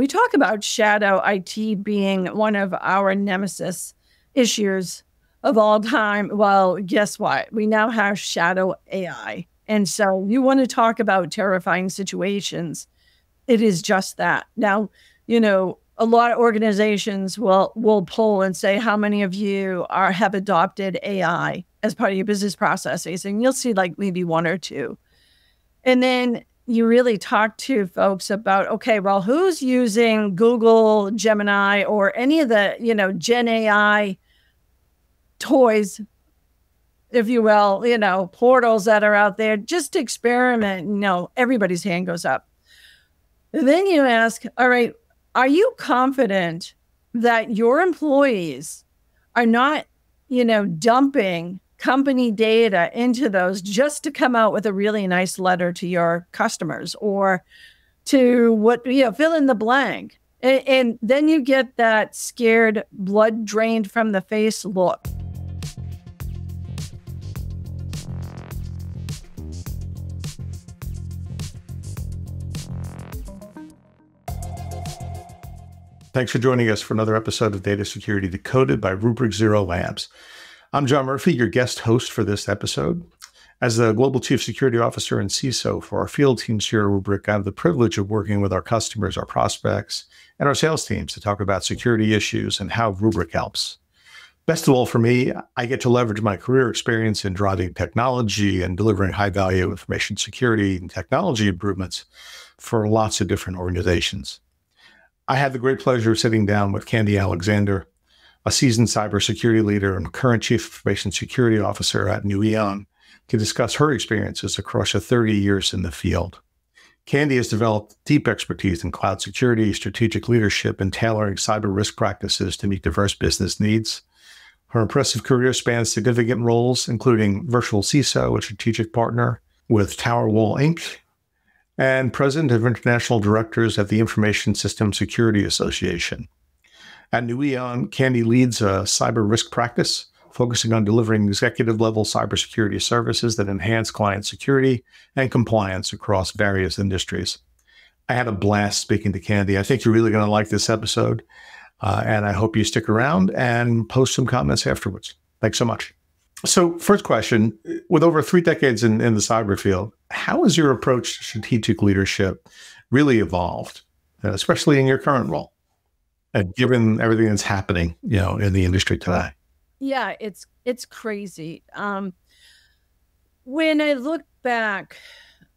We talk about shadow IT being one of our nemesis issues of all time. Well, guess what? We now have shadow AI. And so you want to talk about terrifying situations. It is just that. Now, a lot of organizations will poll and say, how many of you have adopted AI as part of your business processes? And you'll see like maybe one or two. And then you really talk to folks about, okay, well, who's using Google, Gemini, or any of the, Gen AI toys, if you will, portals that are out there, just to experiment. Everybody's hand goes up. And then you ask, all right, are you confident that your employees are not, dumping company data into those just to come out with a really nice letter to your customers or to fill in the blank? And then you get that scared, blood drained from the face look. Thanks for joining us for another episode of Data Security Decoded by Rubrik Zero Labs. I'm John Murphy, your guest host for this episode. As the Global Chief Security Officer and CISO for our field teams here at Rubrik, I have the privilege of working with our customers, our prospects, and our sales teams to talk about security issues and how Rubrik helps. Best of all for me, I get to leverage my career experience in driving technology and delivering high-value information security and technology improvements for lots of different organizations. I had the great pleasure of sitting down with Candy Alexander, a seasoned cybersecurity leader and current Chief Information Security Officer at NeuEon, to discuss her experiences across her 30 years in the field. Candy has developed deep expertise in cloud security, strategic leadership, and tailoring cyber risk practices to meet diverse business needs. Her impressive career spans significant roles, including virtual CISO, a strategic partner with TowerWall Inc., and President of International Directors at the Information System Security Association. At NeuEon, Candy leads a cyber risk practice, focusing on delivering executive-level cybersecurity services that enhance client security and compliance across various industries. I had a blast speaking to Candy. I think you're really going to like this episode, and I hope you stick around and post some comments afterwards. Thanks so much. So first question, with over 3 decades in the cyber field, how has your approach to strategic leadership really evolved, especially in your current role, given everything that's happening, in the industry today? Yeah, it's crazy. When I look back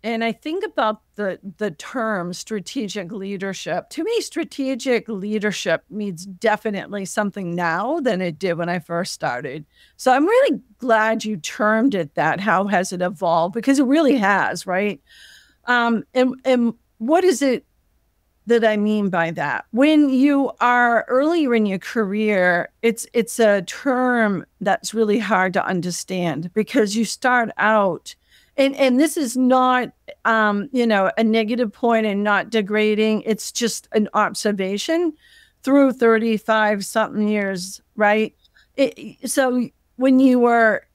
and I think about the term strategic leadership, to me, strategic leadership means definitely something now than it did when I first started. So I'm really glad you termed it that. How has it evolved? Because it really has, right? And what is it that I mean by that? When you are earlier in your career, it's a term that's really hard to understand because you start out. And this is not, a negative point and not degrading. It's just an observation through 35-something years, right? So when you were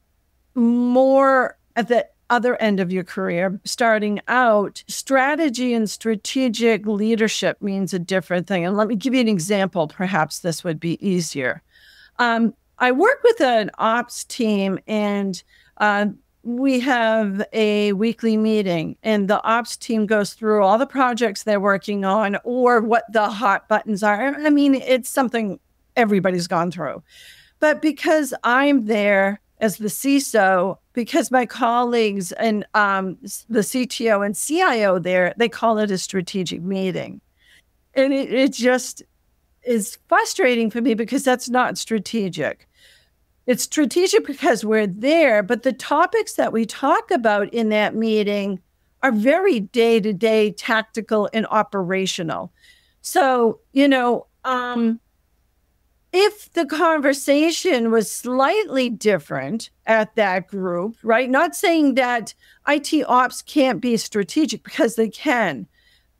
more at the other end of your career, starting out, strategy and strategic leadership means a different thing. And let me give you an example. Perhaps this would be easier. I work with an ops team, and we have a weekly meeting, and the ops team goes through all the projects they're working on or what the hot buttons are. I mean, it's something everybody's gone through. But because I'm there as the CISO, because my colleagues and the CTO and CIO there, they call it a strategic meeting. And it just is frustrating for me because that's not strategic. It's strategic because we're there, but the topics that we talk about in that meeting are very day-to-day tactical and operational. So, if the conversation was slightly different at that group, right? Not saying that IT ops can't be strategic, because they can,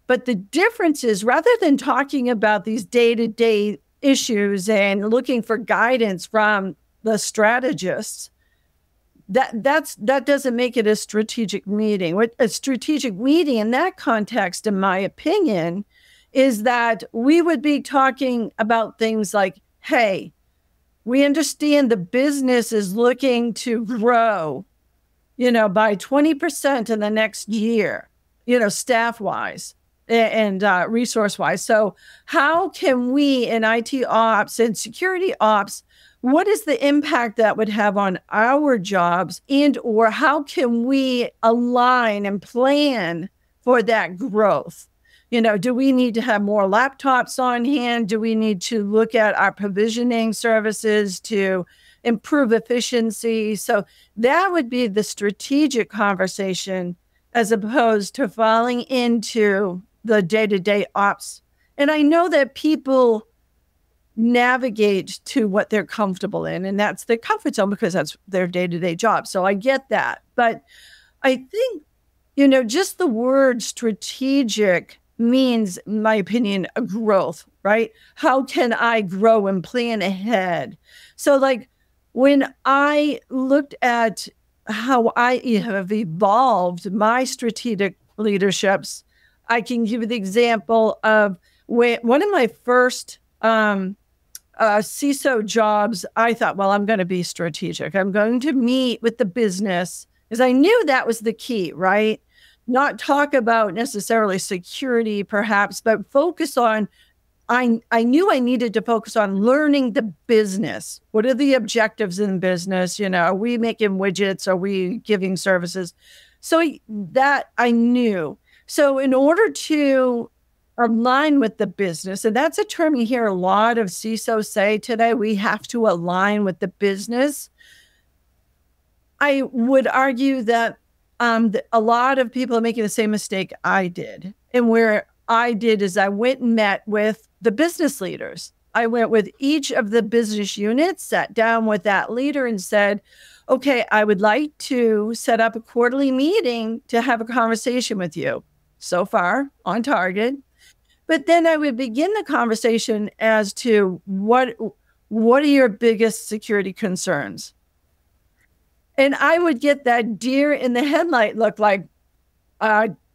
but the difference is, rather than talking about these day-to-day issues and looking for guidance from the strategists, that doesn't make it a strategic meeting. What a strategic meeting in that context, in my opinion, is that we would be talking about things like, hey, we understand the business is looking to grow, by 20% in the next year, staff-wise and resource-wise. So how can we in IT ops and security ops, what is the impact that would have on our jobs, and or how can we align and plan for that growth? Do we need to have more laptops on hand? Do we need to look at our provisioning services to improve efficiency? So that would be the strategic conversation as opposed to falling into the day-to-day ops. And I know that people navigate to what they're comfortable in, and that's their comfort zone because that's their day-to-day job. So I get that. But I think, just the word strategic means, in my opinion, a growth, right? How can I grow and plan ahead? So like when I looked at how I have evolved my strategic leaderships, I can give you the example of one of my first CISO jobs. I thought, well, I'm going to be strategic. I'm going to meet with the business, because I knew that was the key, right? Not talk about necessarily security, perhaps, but focus on, I knew I needed to focus on learning the business. What are the objectives in business? Are we making widgets? Are we giving services? So that I knew. So in order to align with the business, and that's a term you hear a lot of CISOs say today, we have to align with the business. I would argue that a lot of people are making the same mistake I did. And where I did is I went and met with the business leaders. I went with each of the business units, sat down with that leader and said, okay, I would like to set up a quarterly meeting to have a conversation with you. So far, on target. But then I would begin the conversation as to what are your biggest security concerns? And I would get that deer in the headlight look like,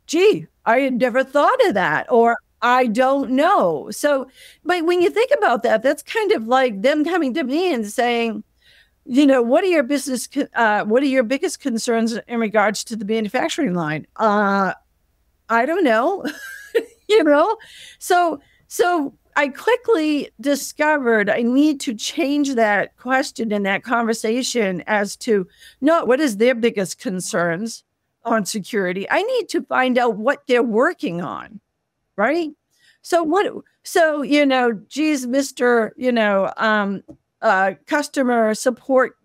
gee, I had never thought of that, or I don't know. So, but when you think about that, that's kind of like them coming to me and saying, what are your biggest concerns in regards to the manufacturing line? I don't know, So I quickly discovered I need to change that question in that conversation as to not what is their biggest concerns on security. I need to find out what they're working on, right? So geez, Mr. Customer support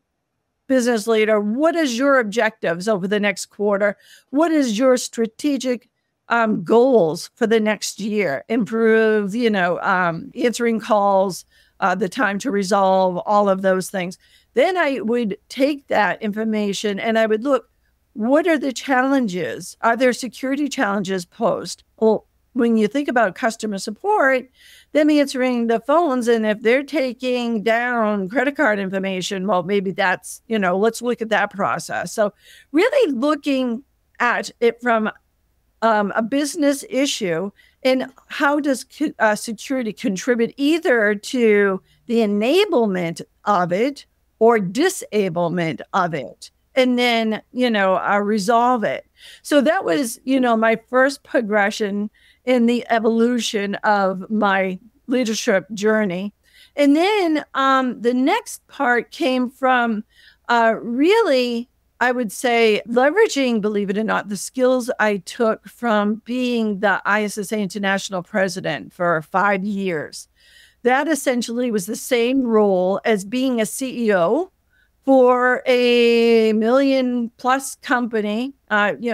business leader, what is your objectives over the next quarter? What is your strategic goals for the next year? Improve, answering calls, the time to resolve, all of those things. Then I would take that information and I would look, what are the challenges? Are there security challenges posed? Well, when you think about customer support, them answering the phones, and if they're taking down credit card information, well, maybe that's, let's look at that process. So really looking at it from a business issue, and how does security contribute either to the enablement of it or disablement of it, and then, resolve it. So that was, my first progression in the evolution of my leadership journey. And then the next part came from really, I would say, leveraging, believe it or not, the skills I took from being the ISSA International President for 5 years. That essentially was the same role as being a CEO for a $1 million+ company,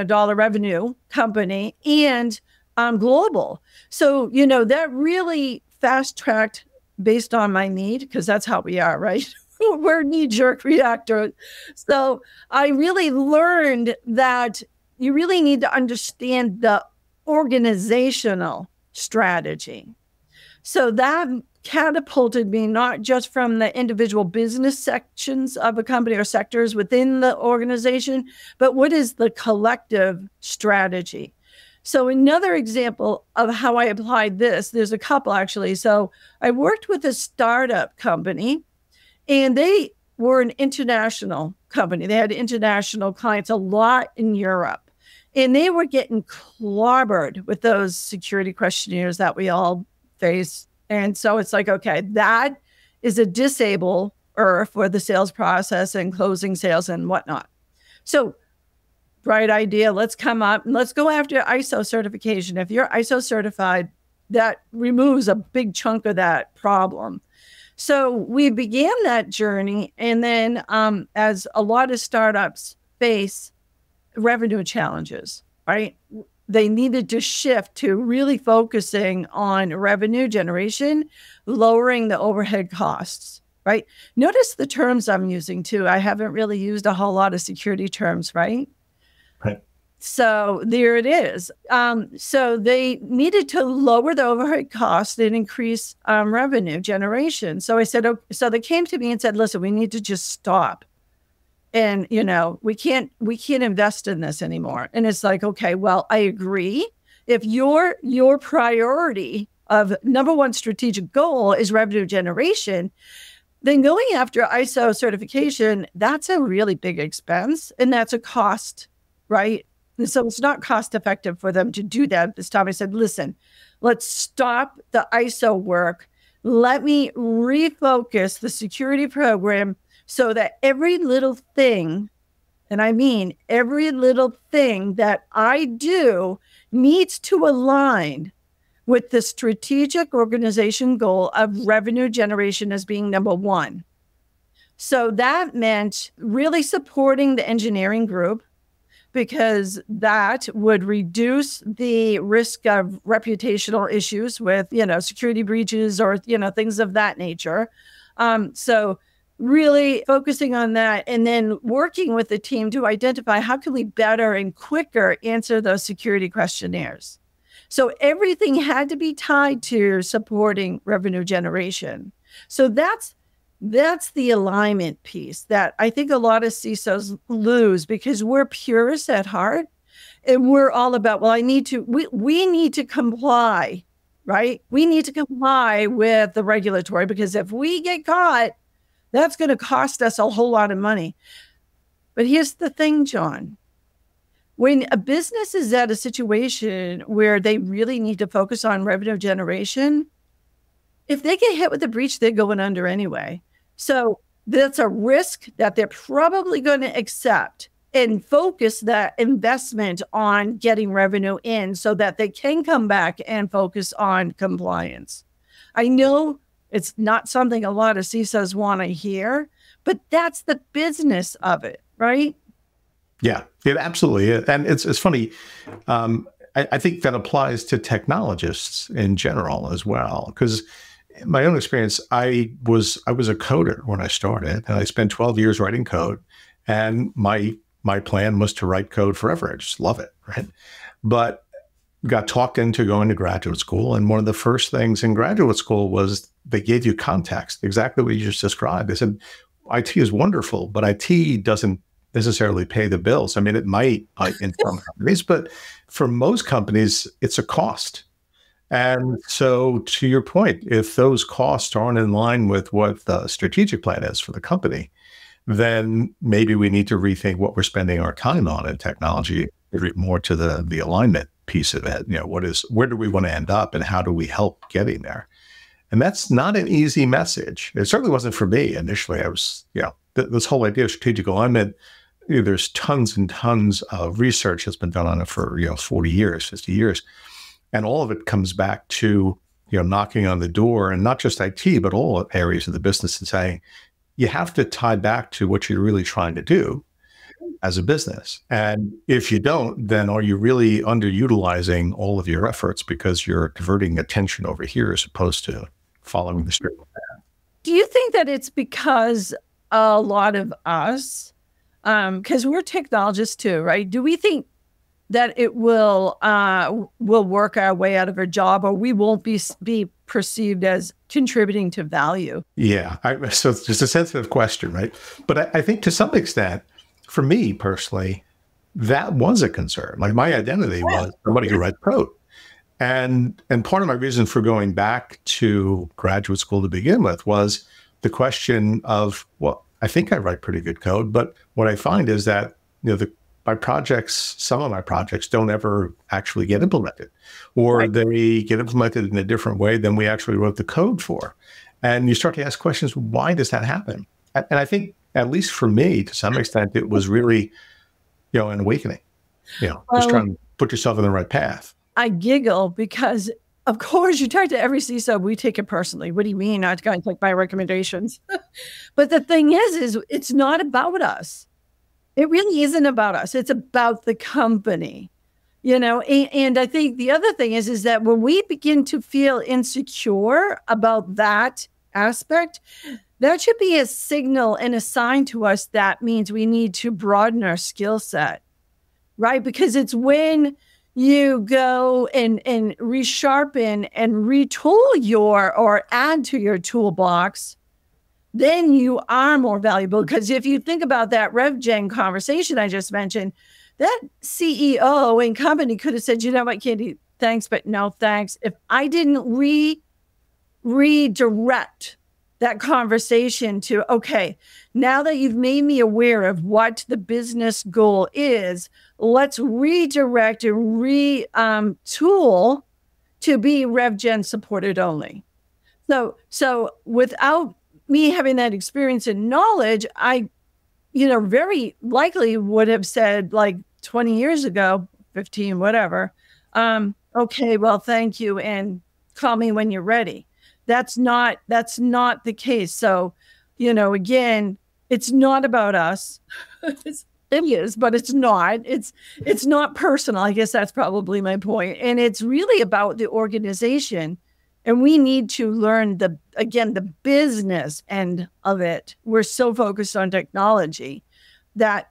dollar revenue company, and global. So, that really fast-tracked based on my need, because that's how we are, right? We're knee-jerk reactors. So I really learned that you really need to understand the organizational strategy. So that catapulted me not just from the individual business sections of a company or sectors within the organization, but what is the collective strategy? So another example of how I applied this, there's a couple actually. So I worked with a startup company, and they were an international company. They had international clients, a lot in Europe. And they were getting clobbered with those security questionnaires that we all face. And so it's like, okay, that is a disabler for the sales process and closing sales and whatnot. So bright idea. Let's come up and let's go after ISO certification. If you're ISO certified, that removes a big chunk of that problem. So we began that journey. And then as a lot of startups face revenue challenges, right? They needed to shift to really focusing on revenue generation, lowering the overhead costs, right? Notice the terms I'm using too. I haven't really used a whole lot of security terms, right? Right. So there it is. So they needed to lower the overhead cost and increase revenue generation. So I said, okay, so they came to me and said, listen, we need to just stop. And, we can't invest in this anymore. And it's like, okay, well, I agree. If your priority of number one strategic goal is revenue generation, then going after ISO certification, that's a really big expense. And that's a cost, right? And so it's not cost effective for them to do that. This time I said, listen, let's stop the ISO work. Let me refocus the security program so that every little thing, and I mean every little thing that I do, needs to align with the strategic organization goal of revenue generation as being number one. So that meant really supporting the engineering group, because that would reduce the risk of reputational issues with, security breaches or, things of that nature. So really focusing on that, and then working with the team to identify how can we better and quicker answer those security questionnaires. So everything had to be tied to supporting revenue generation. So that's the alignment piece that I think a lot of CISOs lose, because we're purists at heart and we're all about, well, we need to comply, right? We need to comply with the regulatory, because if we get caught, that's going to cost us a whole lot of money. But here's the thing, John. When a business is at a situation where they really need to focus on revenue generation, if they get hit with a breach, they're going under anyway. So that's a risk that they're probably going to accept and focus that investment on getting revenue in so that they can come back and focus on compliance. I know it's not something a lot of CISOs want to hear, but that's the business of it, right? Yeah, it absolutely is. And it's funny. I think that applies to technologists in general as well, because in my own experience, I was a coder when I started, and I spent 12 years writing code, and my plan was to write code forever. I just love it, right? But got talked into going to graduate school, and one of the first things in graduate school was they gave you context, exactly what you just described. They said, IT is wonderful, but IT doesn't necessarily pay the bills. I mean, it might in some companies, but for most companies, it's a cost. And so to your point, if those costs aren't in line with what the strategic plan is for the company, then maybe we need to rethink what we're spending our time on in technology, more to the alignment piece of it. Where do we want to end up, and how do we help getting there? And that's not an easy message. It certainly wasn't for me initially. I was, this whole idea of strategic alignment, there's tons and tons of research that's been done on it for, 40 years, 50 years. And all of it comes back to, knocking on the door, and not just IT, but all areas of the business, and saying, you have to tie back to what you're really trying to do as a business. And if you don't, then are you really underutilizing all of your efforts because you're diverting attention over here as opposed to following the script? Do you think that it's because a lot of us, because we're technologists too, right? Do we think that it will work our way out of a job, or we won't be perceived as contributing to value? Yeah, so it's just a sensitive question, right? But I think to some extent, for me personally, that was a concern. Like my identity was somebody who read code. And part of my reason for going back to graduate school to begin with was the question of, well, I think I write pretty good code, but what I find is that, some of my projects don't ever actually get implemented, or they get implemented in a different way than we actually wrote the code for. And you start to ask questions, why does that happen? And I think, at least for me, to some extent, it was really, an awakening, just trying to put yourself in the right path. I giggle because, of course, you talk to every CISO, we take it personally. What do you mean not going to take my recommendations? But the thing is it's not about us. It really isn't about us. It's about the company, and I think the other thing is that when we begin to feel insecure about that aspect, that should be a signal and a sign to us that means we need to broaden our skill set, right? Because it's when you go and resharpen and retool or add to your toolbox, then you are more valuable. Because if you think about that RevGen conversation I just mentioned, that CEO and company could have said, you know what, Katie, thanks, but no thanks. If I didn't redirect that conversation to, okay, now that you've made me aware of what the business goal is, let's redirect and retool to be RevGen supported only. So without me having that experience and knowledge, I, very likely would have said, like 20 years ago, 15, whatever, okay, well, thank you, and call me when you're ready. That's not the case. So, again, it's not about us. It is, but it's not. It's not personal. I guess that's probably my point. And it's really about the organization. And we need to learn the business end of it. We're so focused on technology that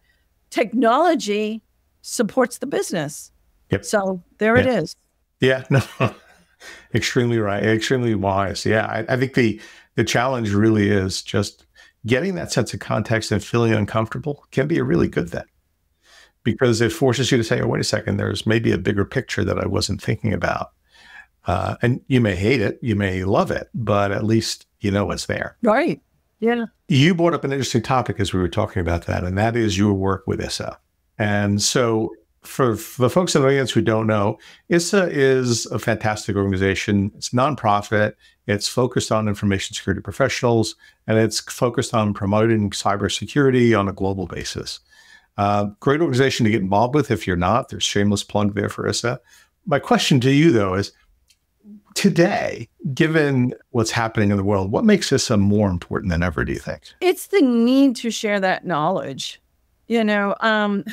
technology supports the business. Yep. So there it is. Yeah, no, extremely right. Extremely wise. Yeah. I think the challenge really is just getting that sense of context and feeling uncomfortable can be a really good thing, because it forces you to say, oh, wait a second, there's maybe a bigger picture that I wasn't thinking about. And you may hate it, you may love it, but at least you know it's there. Right. Yeah. You brought up an interesting topic as we were talking about that, and that is your work with ISSA. And so for the folks in the audience who don't know, ISSA is a fantastic organization. It's nonprofit. It's focused on information security professionals, and it's focused on promoting cybersecurity on a global basis. Great organization to get involved with. If you're not, there's shameless plug there for ISSA. My question to you, though, is today, given what's happening in the world, what makes ISSA more important than ever, do you think? It's the need to share that knowledge. The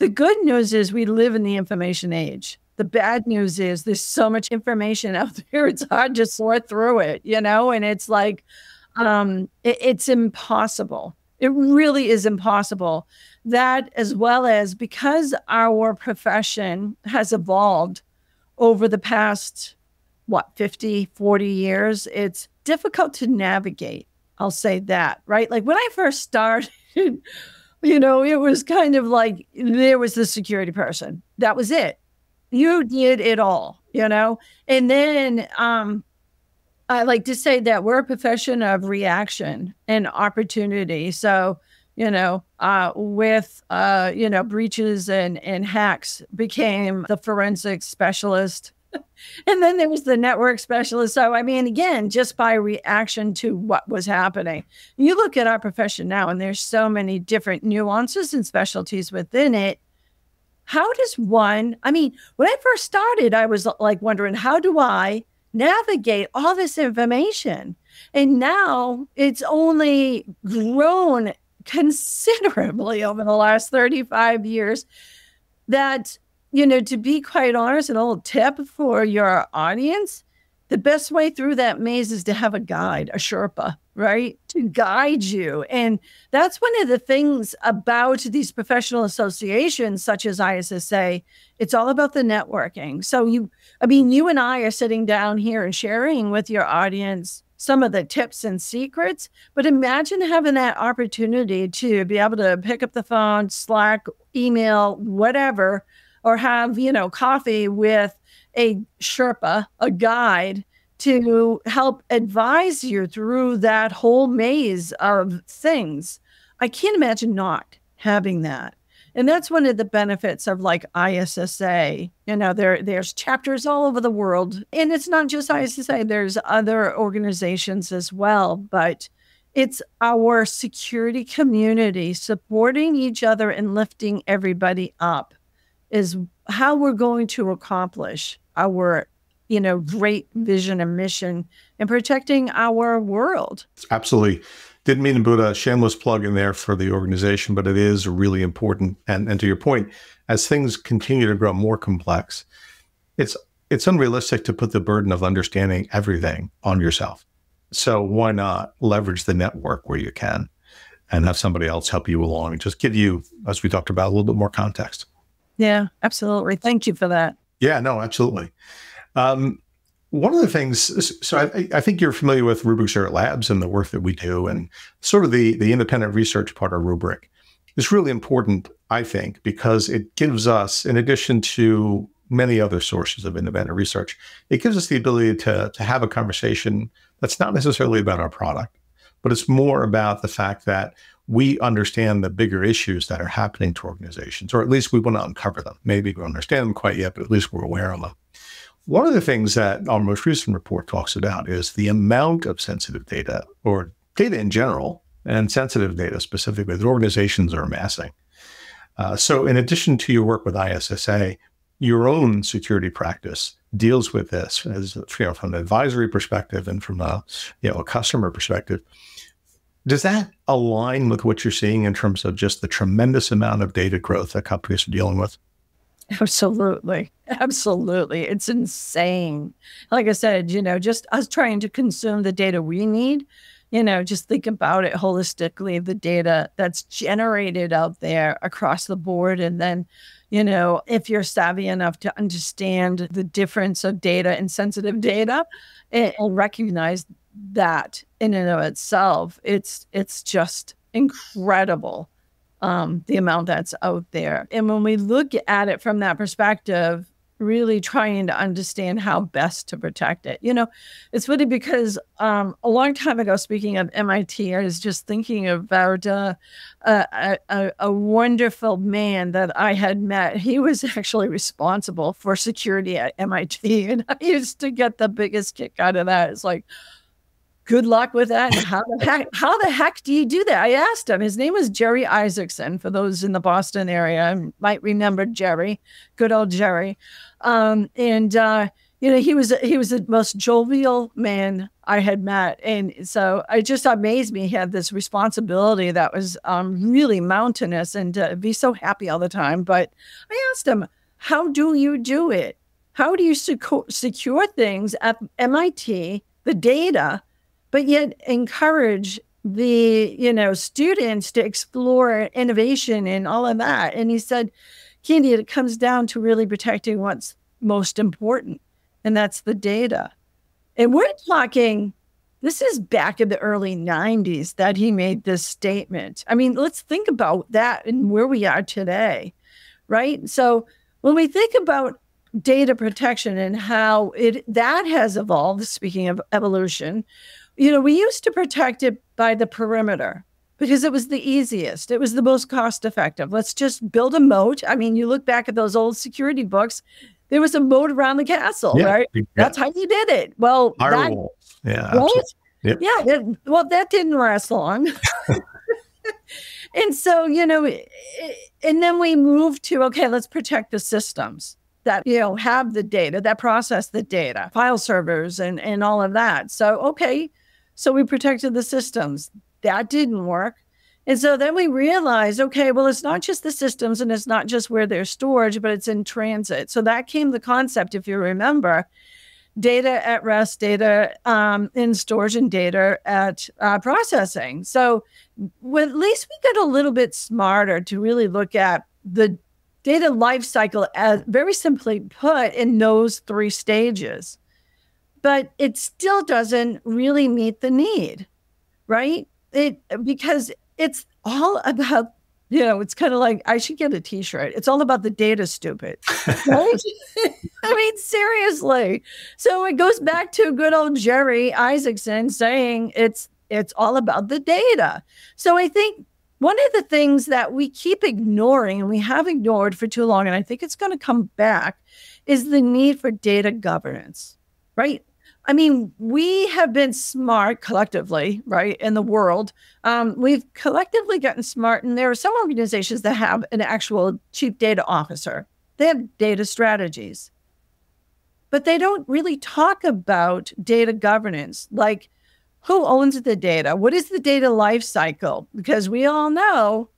good news is we live in the information age. The bad news is there's so much information out there, it's hard to sort through it, and it's like, it's impossible. It really is impossible. That, as well as because our profession has evolved over the past, 50, 40 years, it's difficult to navigate. I'll say that, right? Like when I first started, it was kind of like there was the security person. That was it. You did it all, And then I like to say that we're a profession of reaction and opportunity. So, with, breaches and hacks became the forensic specialist. And then there was the network specialist. So, again, just by reaction to what was happening. You look at our profession now, and there's so many different nuances and specialties within it. How does one, when I first started, I was like wondering, how do I navigate all this information? And now it's only grown considerably over the last 35 years that, to be quite honest, an old tip for your audience, the best way through that maze is to have a guide, a Sherpa, right? To guide you. And that's one of the things about these professional associations, such as ISSA, it's all about the networking. So you and I are sitting down here and sharing with your audience some of the tips and secrets, but imagine having that opportunity to be able to pick up the phone, Slack, email, whatever, or have, coffee with a Sherpa, a guide, to help advise you through that whole maze of things. I can't imagine not having that. And that's one of the benefits of like ISSA. There's chapters all over the world. And it's not just ISSA, there's other organizations as well. But it's our security community supporting each other and lifting everybody up is how we're going to accomplish our great vision and mission and protecting our world. Absolutely. Didn't mean to put a shameless plug in there for the organization, but it is really important. And to your point, as things continue to grow more complex, it's unrealistic to put the burden of understanding everything on yourself. So why not leverage the network where you can and have somebody else help you along and just give you, as we talked about, a little bit more context. Yeah, absolutely. Thank you for that. Yeah, no, absolutely. One of the things, so I think you're familiar with Rubrik Zero Labs and the work that we do, and sort of the independent research part of Rubrik is really important, I think, because it gives us, in addition to many other sources of independent research, it gives us the ability to have a conversation that's not necessarily about our product, but it's more about the fact that we understand the bigger issues that are happening to organizations, or at least we want to uncover them. Maybe we don't understand them quite yet, but at least we're aware of them. One of the things that our most recent report talks about is the amount of sensitive data, or data in general, and sensitive data specifically, that organizations are amassing. So in addition to your work with ISSA, your own security practice deals with this as from an advisory perspective and from a customer perspective. Does that align with what you're seeing in terms of just the tremendous amount of data growth that companies are dealing with? Absolutely. Absolutely. It's insane. Like I said, just us trying to consume the data we need, just think about it holistically, the data that's generated out there across the board. And then, if you're savvy enough to understand the difference of data and sensitive data, it'll recognize that in and of itself. It's just incredible. The amount that's out there. And when we look at it from that perspective, really trying to understand how best to protect it. It's funny because a long time ago, speaking of MIT, I was just thinking about a wonderful man that I had met. He was actually responsible for security at MIT. And I used to get the biggest kick out of that. It's like, good luck with that. And how the heck do you do that? I asked him. His name was Jerry Isaacson. For those in the Boston area, might remember Jerry, good old Jerry. He was the most jovial man I had met, and so it just amazed me. He had this responsibility that was really mountainous, and be so happy all the time. But I asked him, "How do you do it? How do you secure things at MIT, the data?" but yet encourage the, students to explore innovation and all of that. And he said, Candy, it comes down to really protecting what's most important, and that's the data. And we're talking, this is back in the early 90s that he made this statement. I mean, let's think about that and where we are today, right? So when we think about data protection and how that has evolved, speaking of evolution, we used to protect it by the perimeter because it was the easiest. It was the most cost effective. Let's just build a moat. I mean, you look back at those old security books, there was a moat around the castle, right? Yeah. That's how you did it. Well, firewalls. Yeah. Right? Yep. Yeah. That didn't last long. And so, and then we moved to, okay, let's protect the systems that, have the data, that process the data, file servers and all of that. So, okay. So we protected the systems. That didn't work. And so then we realized, okay, well, it's not just the systems and it's not just where they're stored, but it's in transit. So that came the concept, if you remember, data at rest, data in storage, and data at processing. So at least we got a little bit smarter to really look at the data lifecycle, as very simply put, in those three stages. But it still doesn't really meet the need, right? Because it's all about It's kind of like, I should get a t-shirt. It's all about the data, stupid. Right? I mean, seriously. So it goes back to good old Jerry Isaacson saying it's all about the data. So I think one of the things that we keep ignoring, and we have ignored for too long, and I think it's going to come back, is the need for data governance, right? I mean, we have been smart collectively, right, in the world. We've collectively gotten smart, and there are some organizations that have an actual chief data officer. They have data strategies, but they don't really talk about data governance, like who owns the data? What is the data life cycle? Because we all know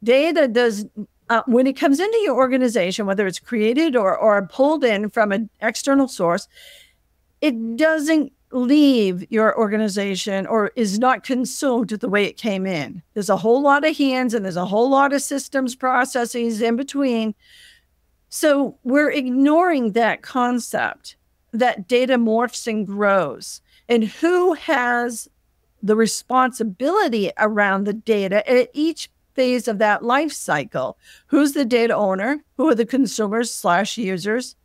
data does, when it comes into your organization, whether it's created or pulled in from an external source, it doesn't leave your organization or is not consumed the way it came in. There's a whole lot of hands and there's a whole lot of systems processes in between. So we're ignoring that concept that data morphs and grows, and who has the responsibility around the data at each phase of that life cycle. Who's the data owner? Who are the consumers / users?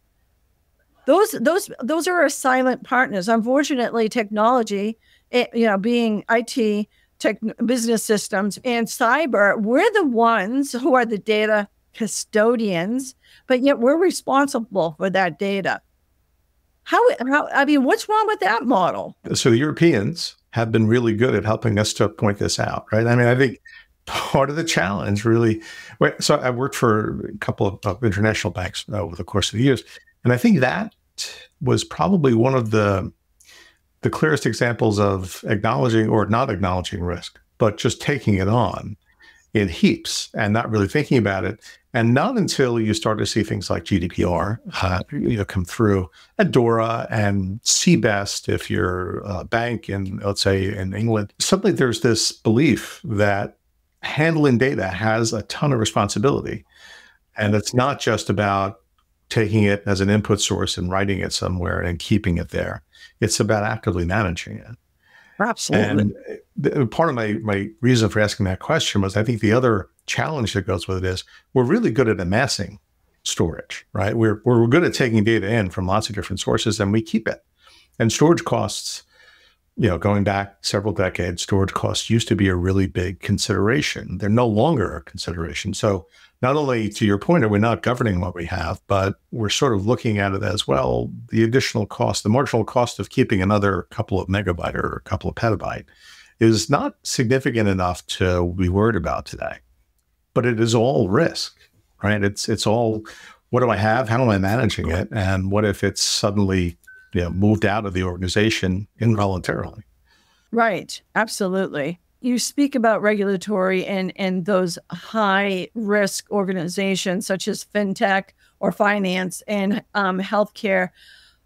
Those are our silent partners. Unfortunately, technology, being IT, business systems, and cyber, we're the ones who are the data custodians, but yet we're responsible for that data. What's wrong with that model? So the Europeans have been really good at helping us to point this out, right? I mean, I think part of the challenge really, so I worked for a couple of international banks over the course of the years. And I think that was probably one of the clearest examples of acknowledging or not acknowledging risk, but just taking it on in heaps and not really thinking about it. And not until you start to see things like GDPR come through, and DORA and CBEST, if you're a bank in, let's say, in England, suddenly there's this belief that handling data has a ton of responsibility. And it's not just about taking it as an input source and writing it somewhere and keeping it there. It's about actively managing it. Absolutely. And part of my reason for asking that question was, I think the other challenge that goes with it is we're really good at amassing storage, right? We're good at taking data in from lots of different sources and we keep it. And storage costs, going back several decades, storage costs used to be a really big consideration. They're no longer a consideration. So not only, to your point, are we not governing what we have, but we're sort of looking at it as, well, the additional cost, the marginal cost of keeping another couple of megabyte or a couple of petabyte is not significant enough to be worried about today. But it is all risk, right? It's all, what do I have? How am I managing it? And what if it's suddenly moved out of the organization involuntarily? Right. Absolutely. You speak about regulatory and those high risk organizations such as fintech or finance and healthcare.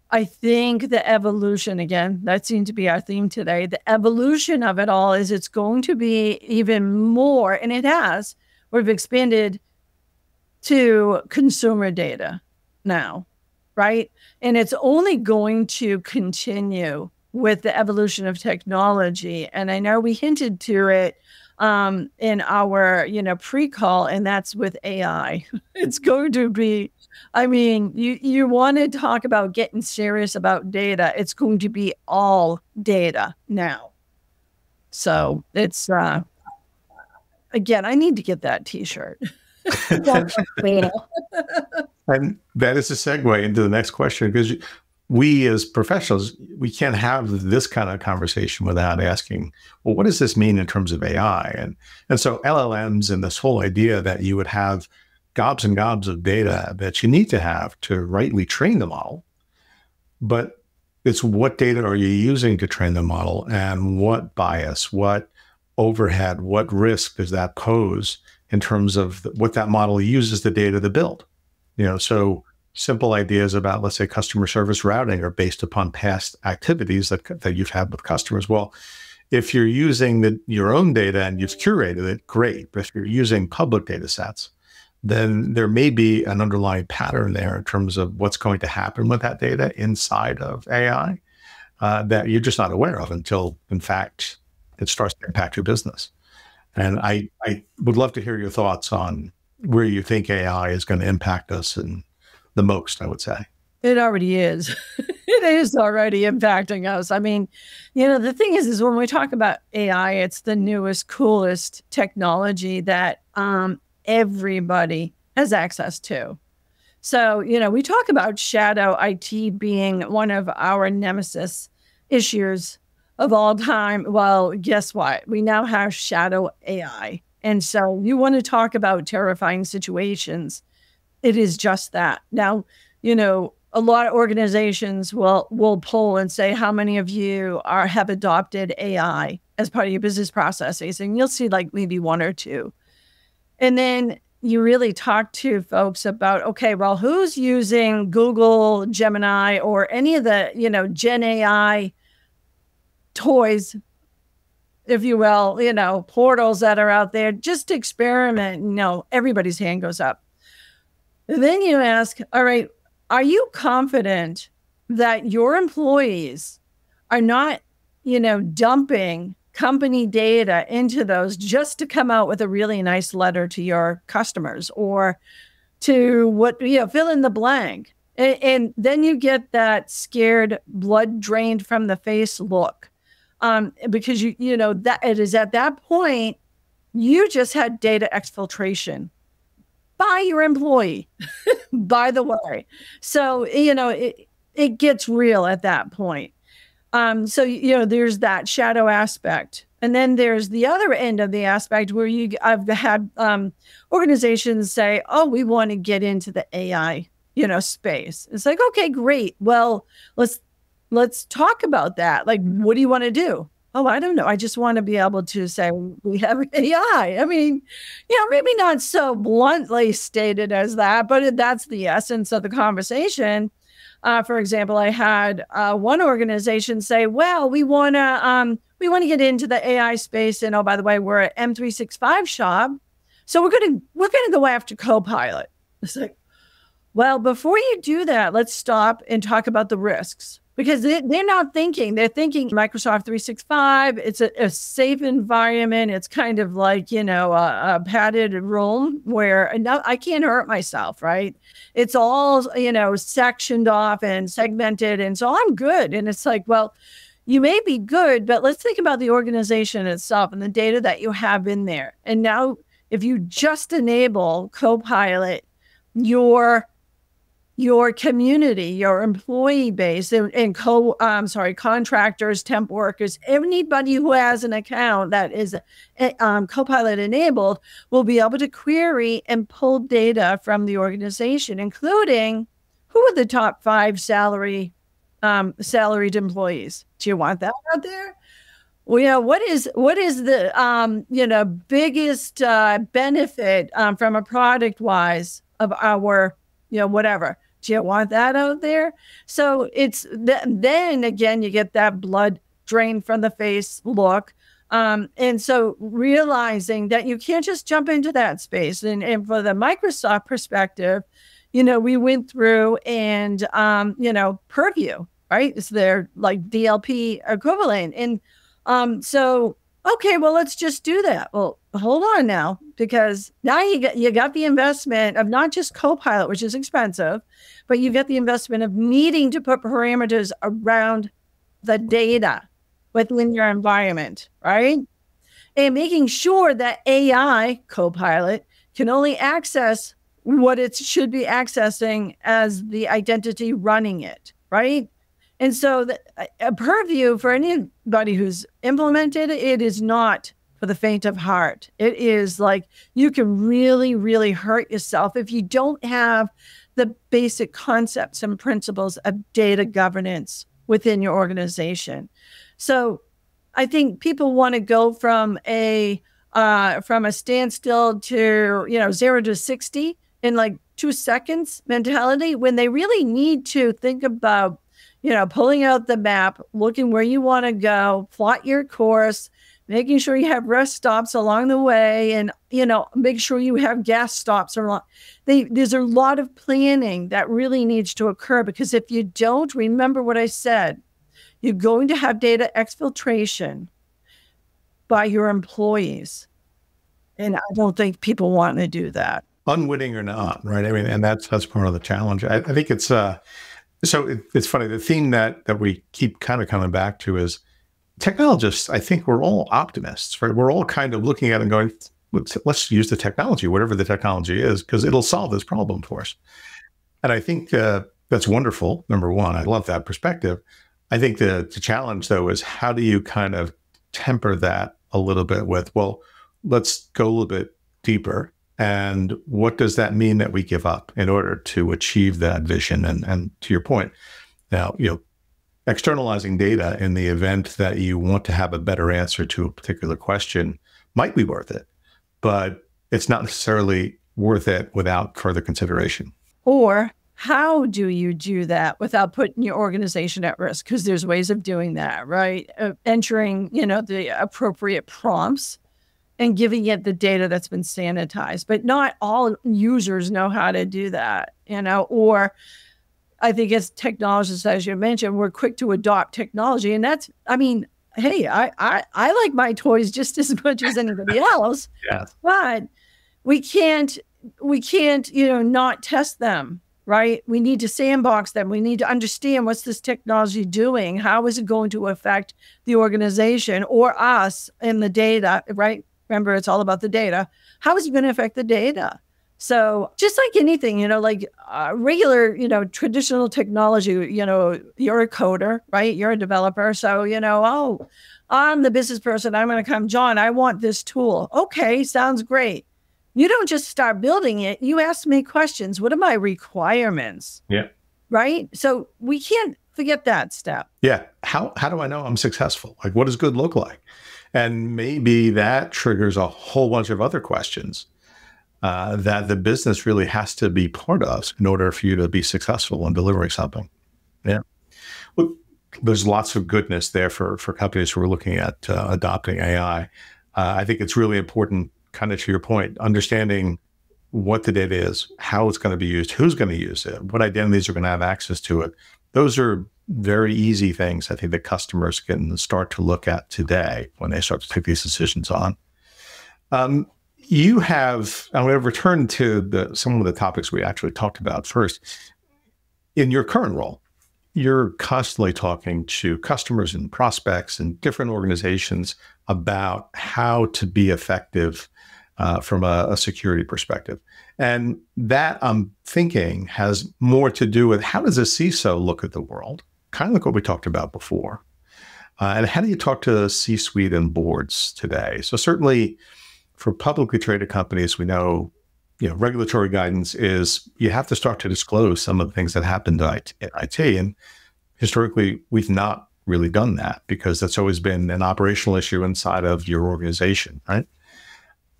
I think the evolution, again, that seemed to be our theme today, the evolution of it all is it's going to be even more, and it has, we've expanded to consumer data now, right? And it's only going to continue with the evolution of technology. And I know we hinted to it in our, pre-call, and that's with AI. It's going to be, you want to talk about getting serious about data. It's going to be all data now. So it's, again, I need to get that t-shirt. And that is a segue into the next question, because we as professionals, we can't have this kind of conversation without asking, well, what does this mean in terms of AI? And so LLMs and this whole idea that you would have gobs and gobs of data that you need to have to rightly train the model, but it's what data are you using to train the model, and what bias, what overhead, what risk does that pose in terms of what that model uses the data to build? So simple ideas about, let's say, customer service routing are based upon past activities that you've had with customers. Well, if you're using your own data and you've curated it, great. But if you're using public data sets, then there may be an underlying pattern there in terms of what's going to happen with that data inside of AI that you're just not aware of until, in fact, it starts to impact your business. And I would love to hear your thoughts on where you think AI is going to impact us and the most, I would say. It already is. It is already impacting us. I mean, the thing is when we talk about AI, it's the newest, coolest technology that everybody has access to. So, we talk about shadow IT being one of our nemesis issues of all time. Well, guess what? We now have shadow AI. And so you want to talk about terrifying situations. It is just that. Now, a lot of organizations will poll and say, how many of you have adopted AI as part of your business processes? And you'll see like maybe one or two. And then you really talk to folks about, okay, well, who's using Google, Gemini, or any of the, Gen AI toys, if you will, portals that are out there, just to experiment, everybody's hand goes up. And then you ask, all right, are you confident that your employees are not, dumping company data into those just to come out with a really nice letter to your customers or to fill in the blank? And then you get that scared, blood drained from the face look. Because that it is at that point, you just had data exfiltration by your employee, by the way. So, it gets real at that point. So, there's that shadow aspect. And then there's the other end of the aspect where I've had organizations say, oh, we want to get into the AI, space. It's like, okay, great. Well, let's talk about that. Like, what do you want to do? Oh, I don't know. I just want to be able to say we have AI. I mean, maybe not so bluntly stated as that, but that's the essence of the conversation. For example, I had one organization say, well, we want to get into the AI space. And oh, by the way, we're an M365 shop. So we're going to go after Copilot. It's like, well, before you do that, let's stop and talk about the risks. Because they're not thinking. They're thinking Microsoft 365. It's a safe environment. It's kind of like, a padded room where I can't hurt myself, right? It's all, sectioned off and segmented. And so I'm good. And it's like, well, you may be good, but let's think about the organization itself and the data that you have in there. And now if you just enable Copilot, your community, your employee base, and contractors, temp workers, anybody who has an account that is Copilot enabled will be able to query and pull data from the organization, including who are the top 5 salaried employees. Do you want that out there? Well, what is the biggest benefit from a product wise of our whatever? Do you want that out there? So it's then again, you get that blood drained from the face look. And so realizing that you can't just jump into that space. And for the Microsoft perspective, we went through and, Purview, right? It's their like DLP equivalent. And so, okay, well, let's just do that. Well, hold on now, because now you got the investment of not just Copilot, which is expensive, but you get the investment of needing to put parameters around the data within your environment, right? And making sure that AI Copilot can only access what it should be accessing as the identity running it, right? And so a Purview, for anybody who's implemented it, it is not for the faint of heart. It is like you can really, really hurt yourself if you don't have the basic concepts and principles of data governance within your organization. So I think people want to go from a standstill to 0 to 60 in like 2 seconds mentality, when they really need to think about pulling out the map, looking where you want to go, plot your course, making sure you have rest stops along the way, and, make sure you have gas stops along. There's a lot of planning that really needs to occur, because if you don't, remember what I said, you're going to have data exfiltration by your employees. And I don't think people want to do that. Unwitting or not, right? I mean, and that's part of the challenge. I think it's it's funny. The theme that we keep kind of coming back to is technologists. I think we're all optimists, right? We're all kind of looking at it and going, let's use the technology, whatever the technology is, because it'll solve this problem for us. And I think that's wonderful. Number one, I love that perspective. I think the challenge, though, is how do you kind of temper that a little bit with, well, let's go a little bit deeper. And what does that mean that we give up in order to achieve that vision? And to your point, now, externalizing data in the event that you want to have a better answer to a particular question might be worth it, but it's not necessarily worth it without further consideration. Or how do you do that without putting your organization at risk? Because there's ways of doing that, right? Entering, the appropriate prompts and giving it the data that's been sanitized. But not all users know how to do that, or I think as technologists, as you mentioned, we're quick to adopt technology. And that's, hey, I like my toys just as much as anybody else. Yes. But we can't, not test them, right? We need to sandbox them. We need to understand what's this technology doing? How is it going to affect the organization or us in the data, right? Remember, it's all about the data. How is it going to affect the data? So just like anything, regular, traditional technology, you're a coder, right? You're a developer. So, I'm the business person. I'm going to come, John, I want this tool. Okay, sounds great. You don't just start building it. You ask me questions. What are my requirements? Yeah. Right? So we can't forget that step. Yeah. How do I know I'm successful? Like, what does good look like? And maybe that triggers a whole bunch of other questions that the business really has to be part of in order for you to be successful in delivering something. Yeah. Well, there's lots of goodness there for companies who are looking at adopting AI. I think it's really important, kind of to your point, understanding what the data is, how it's going to be used, who's going to use it, what identities are going to have access to it. Those are very easy things, I think, that customers can start to look at today when they start to take these decisions on. I'm going to return to some of the topics we actually talked about first. In your current role, you're constantly talking to customers and prospects and different organizations about how to be effective from a security perspective. And that, I'm thinking, has more to do with how does a CISO look at the world? Kind of like what we talked about before. And how do you talk to C-suite and boards today? So certainly for publicly traded companies, we know, regulatory guidance is you have to start to disclose some of the things that happened in IT. And historically, we've not really done that because that's always been an operational issue inside of your organization, right?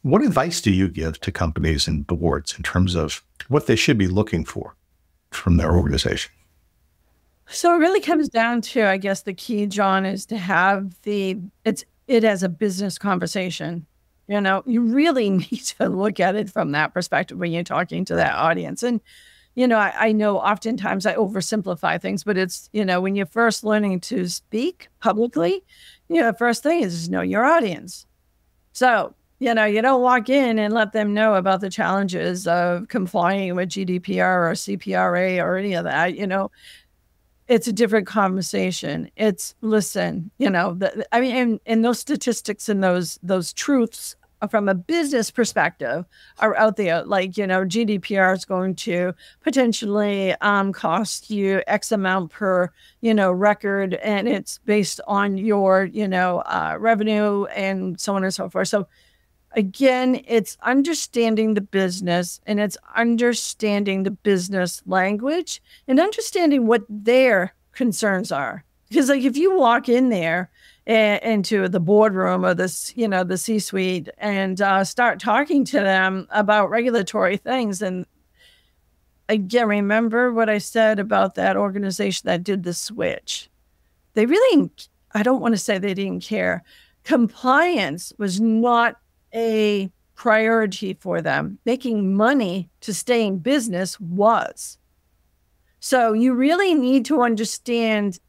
What advice do you give to companies and boards in terms of what they should be looking for from their organization? So it really comes down to, I guess, the key, John, is to have it as a business conversation. You really need to look at it from that perspective when you're talking to that audience. And, I know oftentimes I oversimplify things, but it's, when you're first learning to speak publicly, the first thing is know your audience. So, you don't walk in and let them know about the challenges of complying with GDPR or CPRA or any of that, It's a different conversation. It's listen, and those statistics and those truths from a business perspective are out there. Like, GDPR is going to potentially cost you X amount per, record, and it's based on your, revenue and so on and so forth. So again, it's understanding the business and it's understanding the business language and understanding what their concerns are. Because if you walk in there into the boardroom or the C-suite and start talking to them about regulatory things, and again, remember what I said about that organization that did the switch. They really, I don't want to say they didn't care. Compliance was not a priority for them. Making money to stay in business was. So you really need to understand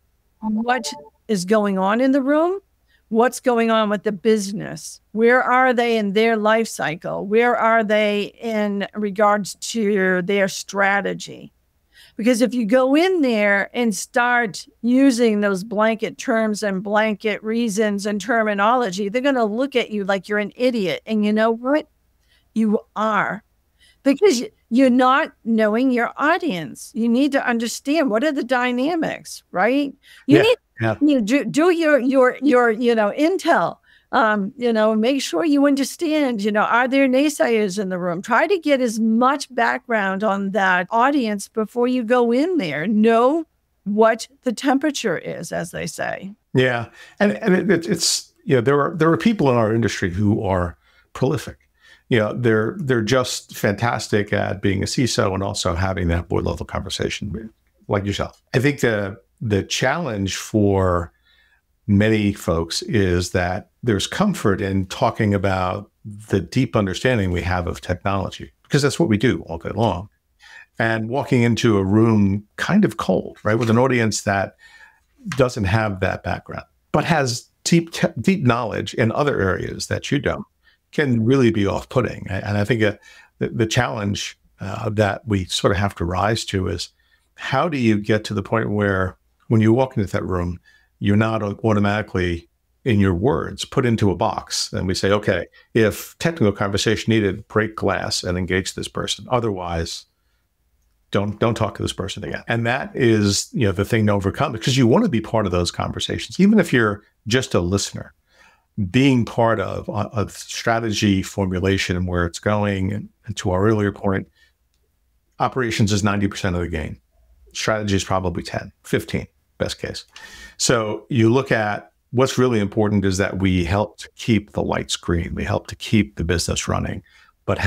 what is going on in the room, What's going on with the business? Where are they in their life cycle? Where are they in regards to their strategy? Because if you go in there and start using those blanket terms and blanket reasons and terminology, they're going to look at you like you're an idiot. And you know what? You are. Because you're not knowing your audience. You need to understand what are the dynamics, right? You need do your intel. Make sure you understand, are there naysayers in the room? Try to get as much background on that audience before you go in there. Know what the temperature is, as they say. Yeah. And it's, there are people in our industry who are prolific. They're just fantastic at being a CISO and also having that board level conversation like yourself. I think the challenge for many folks is that there's comfort in talking about the deep understanding we have of technology, because that's what we do all day long. And walking into a room kind of cold, right, with an audience that doesn't have that background, but has deep knowledge in other areas that you don't, can really be off-putting. And I think the challenge that we sort of have to rise to is, how do you get to the point where when you walk into that room, you're not automatically, in your words, put into a box. And we say, okay, if technical conversation needed, break glass and engage this person. Otherwise, don't talk to this person again. And that is, the thing to overcome, because you want to be part of those conversations, even if you're just a listener. Being part of strategy formulation and where it's going. And to our earlier point, operations is 90% of the game. Strategy is probably 10, 15, best case. So you look at what's really important is that we help to keep the lights green. We help to keep the business running. But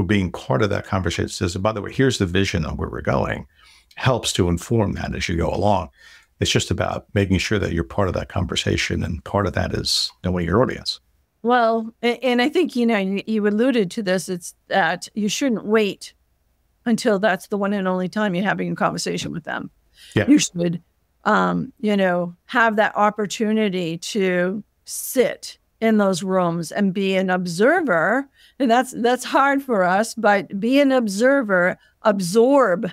being part of that conversation says, by the way, here's the vision of where we're going, helps to inform that as you go along. It's just about making sure that you're part of that conversation, and part of that is knowing your audience. Well, and I think, you alluded to this, it's that you shouldn't wait until that's the one and only time you're having a conversation with them. Yeah. You should, have that opportunity to sit in those rooms and be an observer. And that's hard for us, but be an observer, absorb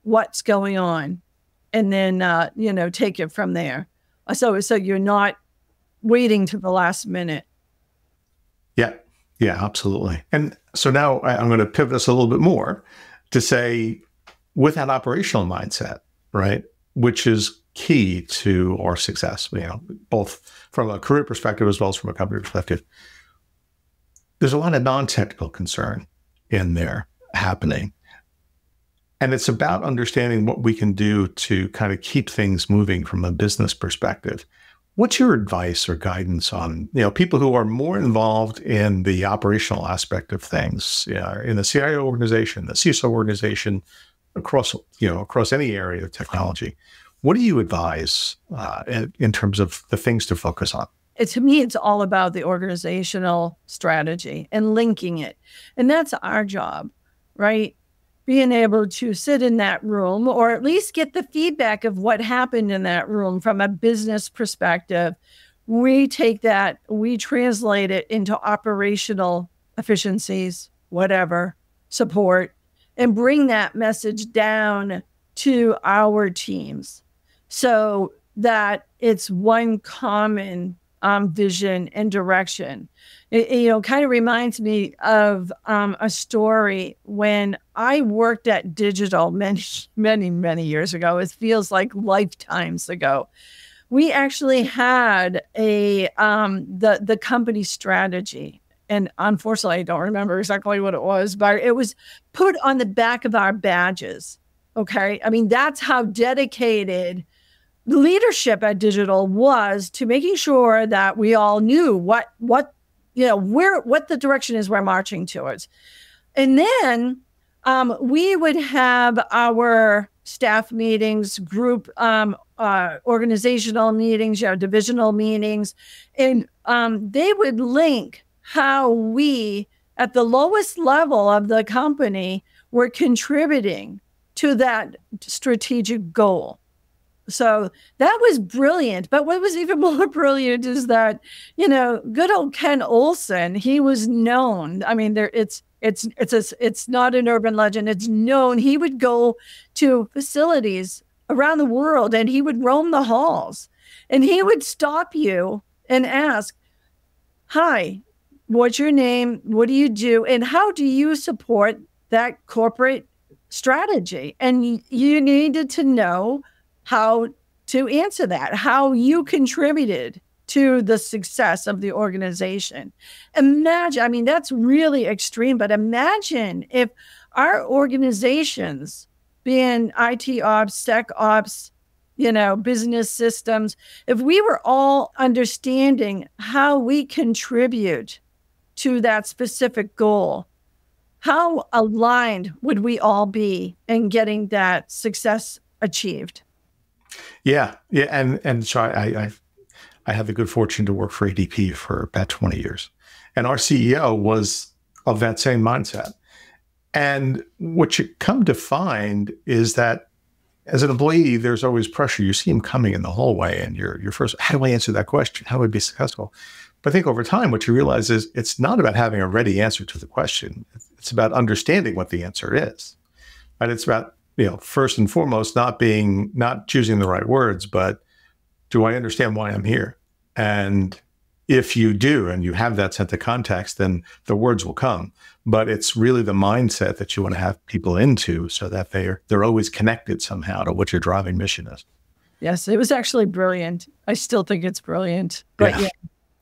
what's going on. And then, take it from there. So you're not waiting to the last minute. Yeah, absolutely. And so now I'm going to pivot us a little bit more to say, with that operational mindset, right, which is key to our success, both from a career perspective as well as from a company perspective, there's a lot of non-technical concern in there happening. And it's about understanding what we can do to kind of keep things moving from a business perspective. What's your advice or guidance on, people who are more involved in the operational aspect of things, in the CIO organization, the CISO organization, across any area of technology? What do you advise in terms of the things to focus on? To me, it's all about the organizational strategy and linking it. And that's our job, right? Being able to sit in that room, or at least get the feedback of what happened in that room from a business perspective. We take that, we translate it into operational efficiencies, whatever, support, and bring that message down to our teams so that it's one common vision and direction. It kind of reminds me of a story when I worked at Digital many, many, many years ago. It feels like lifetimes ago. We actually had the company strategy. And unfortunately, I don't remember exactly what it was, but it was put on the back of our badges. Okay. I mean, that's how dedicated the leadership at Digital was to making sure that we all knew what the direction is we're marching towards. And then we would have our staff meetings, group organizational meetings, divisional meetings, and they would link how we, at the lowest level of the company, were contributing to that strategic goal. So that was brilliant. But what was even more brilliant is that, good old Ken Olsen, he was known. I mean, it's not an urban legend. It's known. He would go to facilities around the world and he would roam the halls and he would stop you and ask, "Hi, what's your name? What do you do? And how do you support that corporate strategy?" And you needed to know how to answer that, how you contributed to the success of the organization. Imagine, I mean, that's really extreme, but imagine if our organizations, being IT ops, sec ops, business systems, if we were all understanding how we contribute to that specific goal, how aligned would we all be in getting that success achieved? Yeah. And so I had the good fortune to work for ADP for about 20 years. And our CEO was of that same mindset. And what you come to find is that as an employee, there's always pressure. You see him coming in the hallway and you're first, how do I answer that question? How would I be successful? But I think over time, what you realize is it's not about having a ready answer to the question. It's about understanding what the answer is. And it's about, first and foremost, not choosing the right words, but do I understand why I'm here? And if you do, and you have that sense of context, then the words will come. But it's really the mindset that you want to have people into so that they're always connected somehow to what your driving mission is. Yes, it was actually brilliant. I still think it's brilliant. But yeah.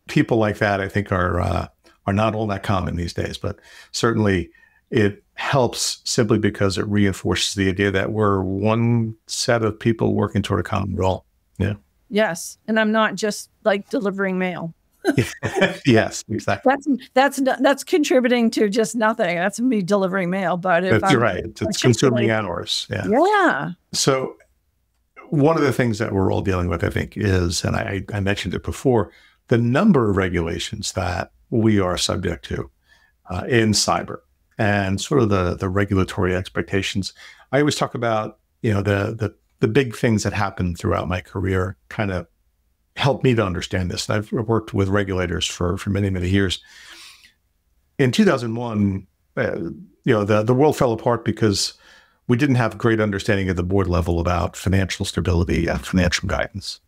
People like that, I think, are not all that common these days. But certainly it helps simply because it reinforces the idea that we're one set of people working toward a common goal. Yeah. Yes. And I'm not just like delivering mail. Yes, exactly. That's contributing to just nothing. That's me delivering mail. But if that's right. It's consuming hours. Yeah. Yeah. So one of the things that we're all dealing with, I think, is, and I mentioned it before, the number of regulations that we are subject to in cyber and sort of the regulatory expectations. I always talk about, the big things that happened throughout my career kind of helped me to understand this. And I've worked with regulators for many, many years. In 2001, the world fell apart because we didn't have great understanding at the board level about financial stability and financial guidance.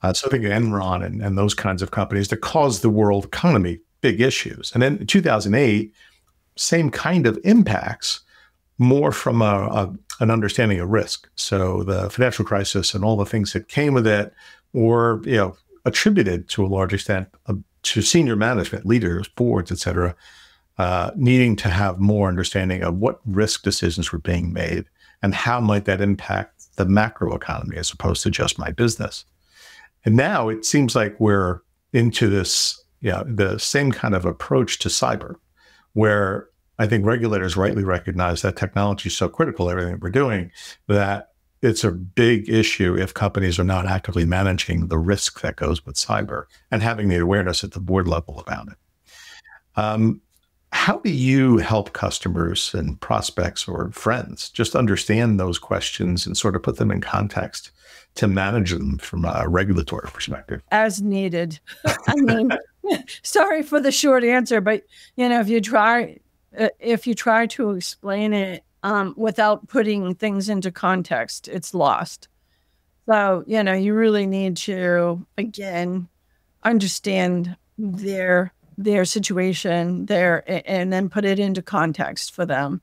So I think Enron and those kinds of companies that caused the world economy big issues. And then in 2008, same kind of impacts, more from an understanding of risk. So the financial crisis and all the things that came with it were, attributed to a large extent to senior management, leaders, boards, et cetera, needing to have more understanding of what risk decisions were being made and how might that impact the macro economy as opposed to just my business. And now it seems like we're into this, the same kind of approach to cyber, where I think regulators rightly recognize that technology is so critical, everything that we're doing, that it's a big issue if companies are not actively managing the risk that goes with cyber and having the awareness at the board level about it. How do you help customers and prospects or friends just understand those questions and sort of put them in context to manage them from a regulatory perspective? As needed. I mean, sorry for the short answer, but if you try to explain it without putting things into context, it's lost. So, you really need to, again, understand their situation and then put it into context for them.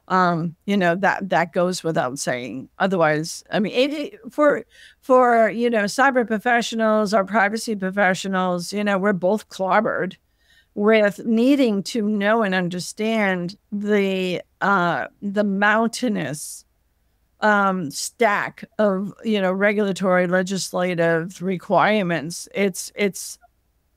That goes without saying. Otherwise, I mean, for cyber professionals or privacy professionals, we're both clobbered with needing to know and understand the mountainous stack of regulatory legislative requirements. It's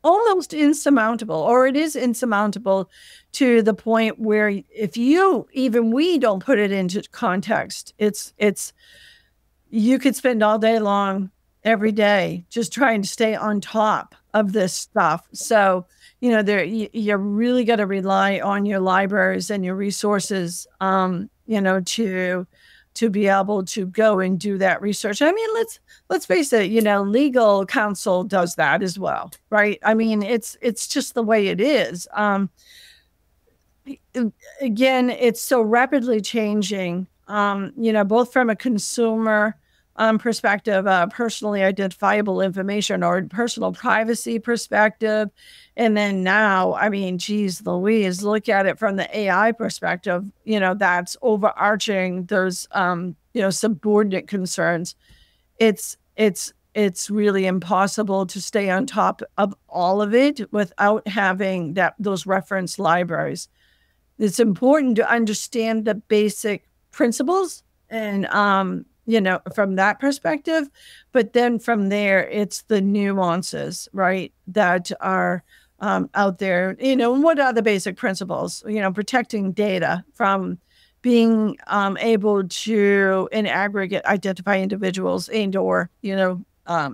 almost insurmountable, or it is insurmountable to the point where if we don't put it into context, you could spend all day long, every day, just trying to stay on top of this stuff. So, you really got to rely on your libraries and your resources, to to be able to go and do that research. I mean, let's face it, legal counsel does that as well, right? I mean, it's just the way it is. Again, it's so rapidly changing, both from a consumer perspective, personally identifiable information or personal privacy perspective. And then now, I mean, geez Louise, look at it from the AI perspective, that's overarching those, subordinate concerns. It's really impossible to stay on top of all of it without having those reference libraries. It's important to understand the basic principles and, from that perspective, but then from there, it's the nuances, right, that are out there. What are the basic principles? Protecting data from being able to, in aggregate, identify individuals or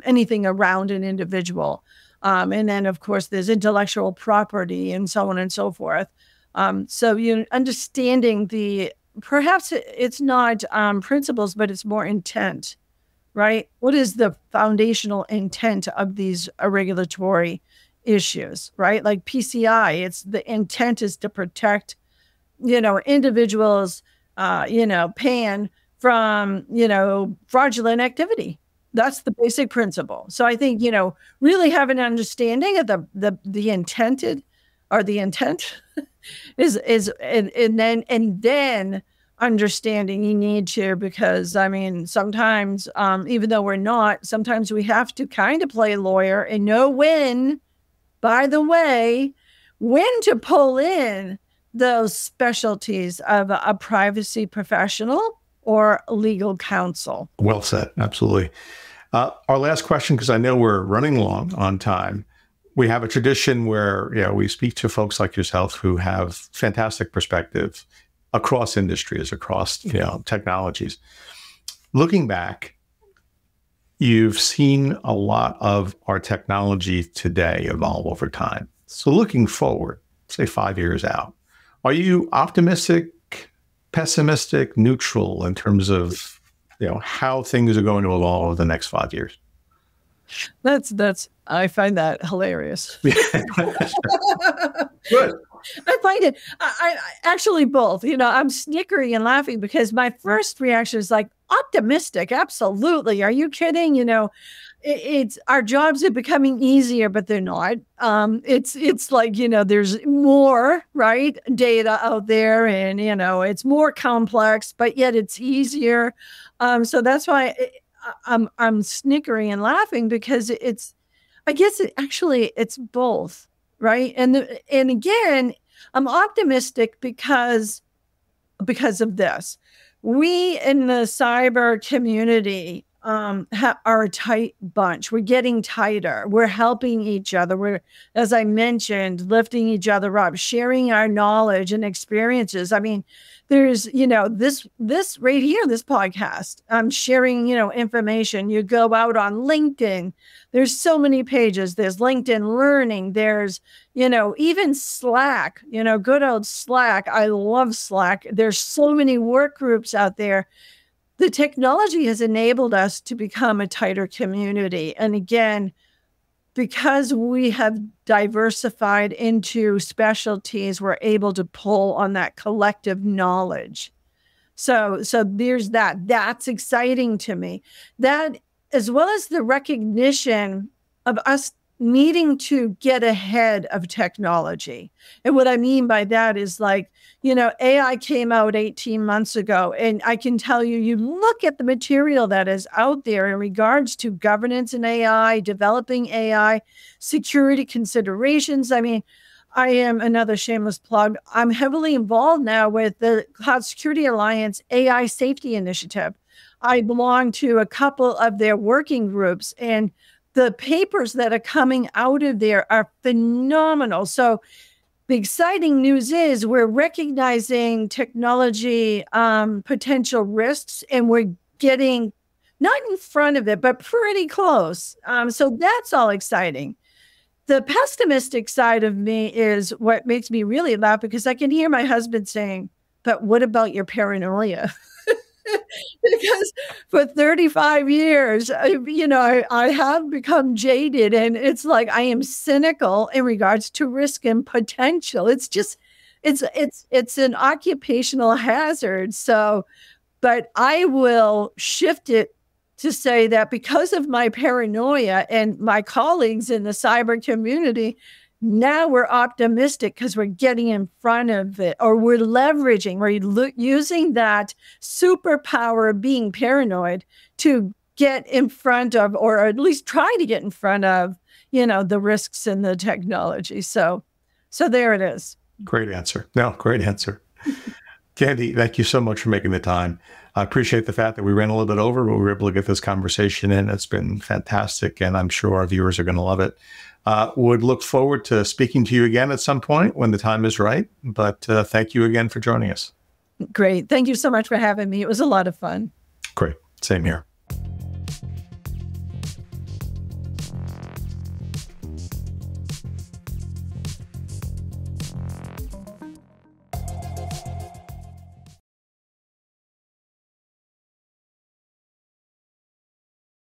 anything around an individual. And then, of course, there's intellectual property and so on and so forth. So understanding perhaps it's not principles, but it's more intent, right? What is the foundational intent of these regulatory issues, right? Like PCI, the intent is to protect, individuals, paying from, fraudulent activity. That's the basic principle. So I think, really having an understanding of the intended or the intent is and then understanding you need to, because I mean, sometimes, even though we're not, sometimes we have to kind of play lawyer and know when to pull in those specialties of a privacy professional or legal counsel. Well said. Absolutely. Our last question, because I know we're running long on time. We have a tradition where we speak to folks like yourself who have fantastic perspective across industries, across technologies. Looking back, you've seen a lot of our technology today evolve over time. So looking forward, say 5 years out, are you optimistic, pessimistic, neutral in terms of how things are going to evolve over the next 5 years? I find that hilarious. Good. I find it, I actually both, I'm snickering and laughing because my first reaction is like, optimistic. Absolutely. Are you kidding? It's our jobs are becoming easier, but they're not. It's like, there's more, right, data out there and, it's more complex, but yet it's easier. So that's why I'm snickering and laughing because I guess it's both, right? And again, I'm optimistic because of this. We in the cyber community are a tight bunch. We're getting tighter. We're helping each other. We're, as I mentioned, lifting each other up, sharing our knowledge and experiences. I mean, there's, this right here, this podcast, I'm sharing, information. You go out on LinkedIn. There's so many pages. There's LinkedIn Learning. There's, even Slack, good old Slack. I love Slack. There's so many work groups out there. The technology has enabled us to become a tighter community. And again, because we have diversified into specialties, we're able to pull on that collective knowledge. So there's that. That's exciting to me. That, as well as the recognition of us needing to get ahead of technology. And what I mean by that is like, AI came out 18 months ago, and I can tell you, you look at the material that is out there in regards to governance in AI, developing AI, security considerations. I mean, I am another shameless plug. I'm heavily involved now with the Cloud Security Alliance AI Safety Initiative. I belong to a couple of their working groups, and the papers that are coming out of there are phenomenal. So the exciting news is we're recognizing technology potential risks, and we're getting not in front of it, but pretty close. So that's all exciting. The pessimistic side of me is what makes me really laugh, because I can hear my husband saying, but what about your paranoia? Because for 35 years, I have become jaded, and it's like I am cynical in regards to risk and potential. It's just, it's an occupational hazard. So, but I will shift it to say that because of my paranoia and my colleagues in the cyber community, now we're optimistic because we're getting in front of it, or we're leveraging, we're using that superpower of being paranoid to get in front of, or at least try to get in front of, the risks in the technology. So there it is. Great answer. No, great answer. Candy, thank you so much for making the time. I appreciate the fact that we ran a little bit over, but we were able to get this conversation in. It's been fantastic, and I'm sure our viewers are going to love it. Would look forward to speaking to you again at some point when the time is right. But thank you again for joining us. Great. Thank you so much for having me. It was a lot of fun. Great. Same here.